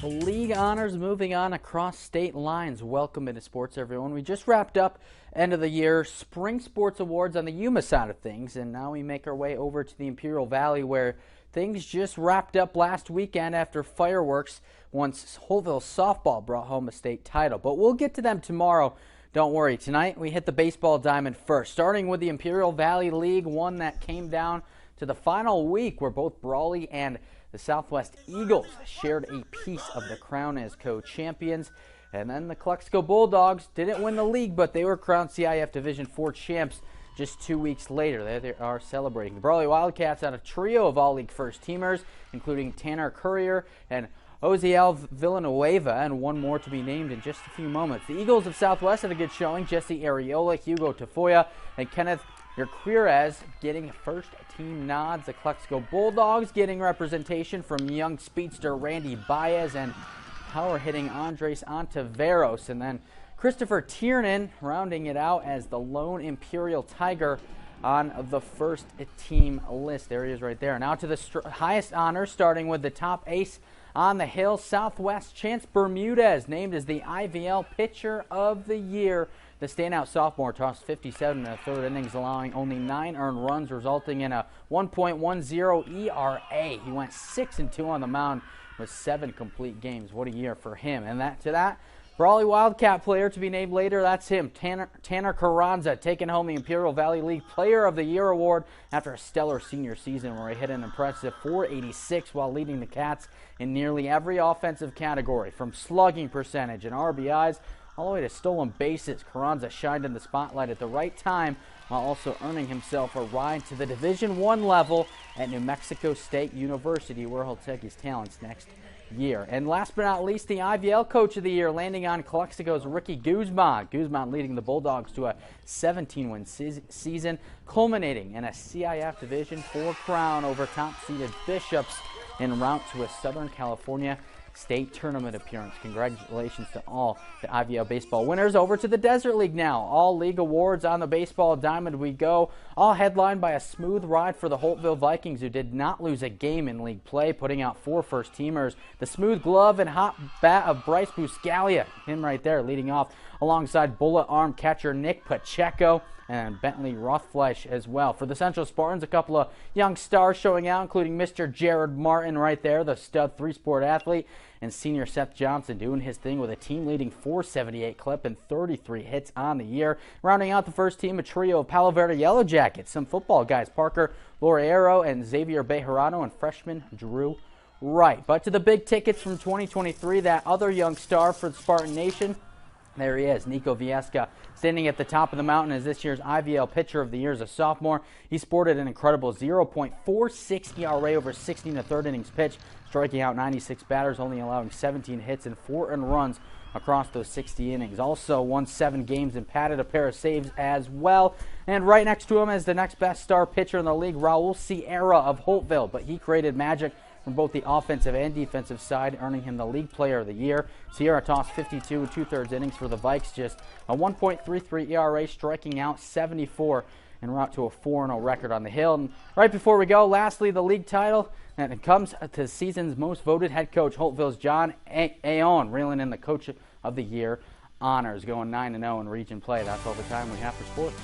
The league honors moving on across state lines. Welcome into sports, everyone. We just wrapped up end of the year spring sports awards on the Yuma side of things, and now we make our way over to the Imperial Valley, where things just wrapped up last weekend after fireworks once Holtville softball brought home a state title. But we'll get to them tomorrow. Don't worry. Tonight we hit the baseball diamond first, starting with the Imperial Valley League, one that came down to the final week where both Brawley and the Southwest Eagles shared a piece of the crown as co-champions. And then the Calexico Bulldogs didn't win the league, but they were crowned CIF Division IV champs just 2 weeks later. There they are celebrating. The Brawley Wildcats had a trio of all-league first-teamers, including Tanner Courier and Oziel Villanueva, and one more to be named in just a few moments. The Eagles of Southwest had a good showing. Jesse Areola, Hugo Tafoya, and Kenneth Yerquirez getting first-team nods. The Calexico Bulldogs getting representation from young speedster Randy Baez and power-hitting Andres Ontiveros. And then Christopher Tiernan rounding it out as the lone Imperial Tiger on the first-team list. There he is right there. Now to the highest honors, starting with the top ace on the hill, Southwest Chance Bermudez, named as the IVL Pitcher of the Year. The standout sophomore tossed 57 in the third innings, allowing only 9 earned runs, resulting in a 1.10 ERA. He went 6-2 on the mound with 7 complete games. What a year for him. And to that, Brawley Wildcat player to be named later, that's him, Tanner Carranza, taking home the Imperial Valley League Player of the Year award after a stellar senior season where he hit an impressive .486 while leading the Cats in nearly every offensive category, from slugging percentage and RBIs all the way to stolen bases. Carranza shined in the spotlight at the right time while also earning himself a ride to the Division I level at New Mexico State University, where he'll take his talents next year. And last but not least, the IVL Coach of the Year landing on Calexico's Ricky Guzman. Guzman leading the Bulldogs to a 17-win season, culminating in a CIF Division IV crown over top-seeded Bishops en route to a Southern California State Tournament appearance. Congratulations to all the IVL baseball winners. Over to the Desert League now. All league awards on the baseball diamond we go, all headlined by a smooth ride for the Holtville Vikings, who did not lose a game in league play, putting out 4 first-teamers. The smooth glove and hot bat of Bryce Buscalia, him right there leading off, alongside bullet arm catcher Nick Pacheco and Bentley Rothfleisch as well. For the Central Spartans, a couple of young stars showing out, including Mr. Jared Martin right there, the stud 3-sport athlete, and senior Seth Johnson doing his thing with a team-leading .478 clip and 33 hits on the year. Rounding out the first team, a trio of Palo Verde Yellow Jackets, some football guys, Parker Laureiro and Xavier Bejarano, and freshman Drew Wright. But to the big tickets from 2023, that other young star for the Spartan Nation, there he is, Nico Viesca, standing at the top of the mountain as this year's IVL Pitcher of the Year as a sophomore. He sported an incredible 0.46 ERA over 16 and a third innings pitched, striking out 96 batters, only allowing 17 hits and 4 earned runs across those 60 innings. Also won 7 games and padded a pair of saves as well. And right next to him is the next best star pitcher in the league, Raul Sierra of Holtville, but he created magic from both the offensive and defensive side, earning him the League Player of the Year. Sierra tossed 52 and 2/3 innings for the Vikes, just a 1.33 ERA, striking out 74 en route to a 4-0 record on the hill. And right before we go, lastly, the league title, and it comes to the season's most voted head coach, Holtville's John Aon, reeling in the Coach of the Year honors, going 9-0 in region play. That's all the time we have for sports.